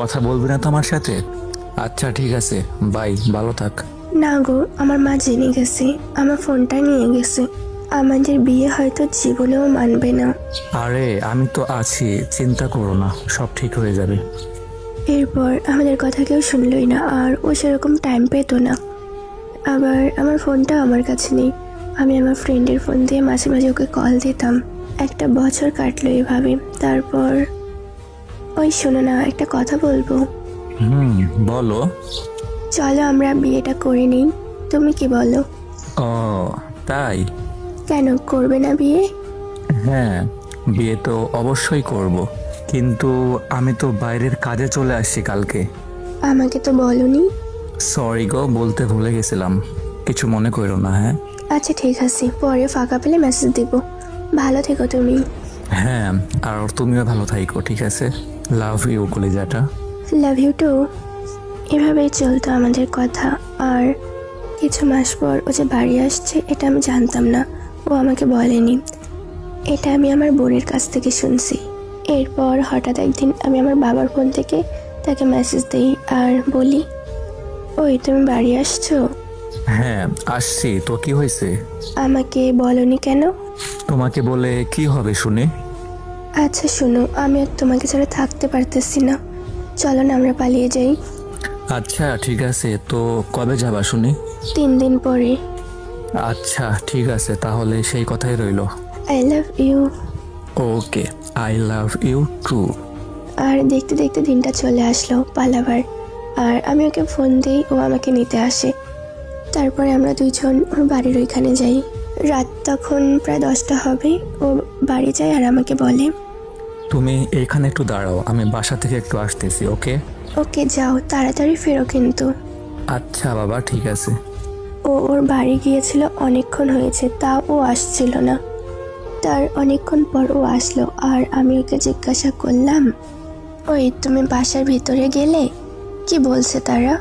কথা বলবি না তো আমার সাথে? আচ্ছা ঠিক আছে, বাই, ভালো থাক। না গো, আমার মা জেনে গেছে, আমার ফোনটা নিয়ে গেছে। আমাদের বিয়ে হয়তো জীবনেও মানবে না। আরে আমি তো আছি, চিন্তা করো না, সব ঠিক হয়ে যাবে। এরপর আমাদের কথা কেউ শুনলই না, আর ও সেরকম টাইম পেত না। আবার আমার ফোনটা আমার কাছে নেই। আমি আমার ফ্রেন্ডের ফোন দিয়ে মাঝে মাঝে ওকে কল দিতাম। একটা বছর কাটলো এভাবে। তারপর ওই শোনো না, একটা কথা বলবো? বলো। চলো আমরা বিয়েটা করে নিই, তুমি কি বলো? ও তাই? কেন করবে না বিয়ে? হ্যাঁ, বিয়ে তো অবশ্যই করব, কিন্তু আমি তো বাইরের কাজে চলে আসছি কালকে। আমাকে তো বলনি। সরি গো, বলতে ভুলে গেছিলাম, কিছু মনে করো না। হ্যাঁ আচ্ছা ঠিক আছে, পরে ফাঁকা পেলে মেসেজ দিব। ভালো থেকো তুমি। হ্যাঁ, আর তুমিও ভালো থাইকো, ঠিক আছে? লাভ ইউ কলিজাটা। Love you too. এভাবেই চলতো আমাদের কথা। আর কিছু মাস পর ও যে বাড়ি আসছে এটা আমি জানতাম না, ও আমাকে বলেনি। এটা আমি আমার বোনের কাছ থেকে শুনছি। এরপর হঠাৎ একদিন আমি আমার বাবার ফোন থেকে তাকে মেসেজ দিই আর বলি, ওই তুমি বাড়ি আসছো? হ্যাঁ আসছি, তো কি হয়েছে? আমাকে বলনি কেন? তোমাকে বলে কি হবে শুনে? আচ্ছা শোনো, আমি আর তোমাকে ছাড়া থাকতে পারতেছি না, চলো না আমরা পালিয়ে যাই। আচ্ছা ঠিক আছে, তো কবে যাবা শুনি? 3 দিন পরে। আচ্ছা ঠিক আছে, তাহলে সেই কথাই রইলো। I love you. Okay, I love you too. আর দেখতে দেখতে দিনটা চলে আসলো পালাবার। আর আমি ওকে ফোন দিই, ও আমাকে নিতে আসে। তারপরে আমরা দুইজন ওর বাড়ির ওইখানে যাই। রাত তখন প্রায় 10টা হবে। ও বাড়ি যায় আর আমাকে বলে, তুমি এইখানে একটু দাঁড়াও, আমি বাসা থেকে একটু আসতেছি। ওকে ওকে যাও, তাড়াতাড়ি ফেরো কিন্তু। আচ্ছা বাবা, ঠিক আছে। ও ওর বাড়ি গিয়েছিল, অনেকক্ষণ হয়েছে, তাও ও আসছিল না। তার অনেকক্ষণ পর ও আসলো আর আমি ওকে জিজ্ঞাসা করলাম, ওই তুমি বাসার ভিতরে গেলে? কি বলছে তারা?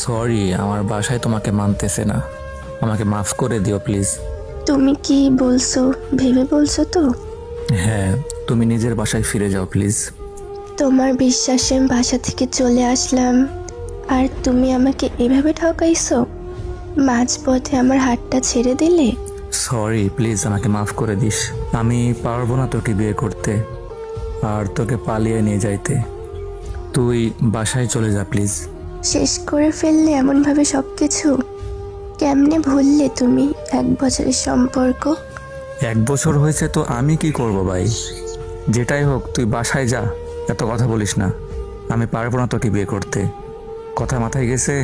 সরি, আমার বাসায় তোমাকে মানতেছে না, আমাকে মাফ করে দিও প্লিজ। তুমি কি বলছো ভেবে বলছো তো? হ্যাঁ, তুমি নিজের বাসায় ফিরে যাও প্লিজ। তোমার বিশ্বাসে আমি বাসা থেকে চলে আসলাম, আর তুমি আমাকে এভাবে ঠকাইছো। মাঝপথে আমার হাতটা ছেড়ে দিলে। সরি, প্লিজ আমাকে মাফ করে দিস। আমি পারবো না তোকে বিয়ে করতে আর তোকে পালিয়ে নিয়ে যাইতে। তুই বাসায় চলে যা প্লিজ। শেষ করে ফেললে এমনভাবে সবকিছু? কেমনে ভুললে তুমি 1 বছরের সম্পর্ক? 1 বছর হয়েছে তো আমি কি করব ভাই? যেটাই হোক, তুই বাসায় যা, এত কথা বলিস না। আমি পারবো না তোকে বিয়ে করতে, কথা মাথায় গেছে?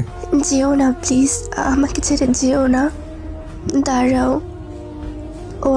যেও না প্লিজ, আমাকে ছেড়ে যেও না। দাঁড়াও। ও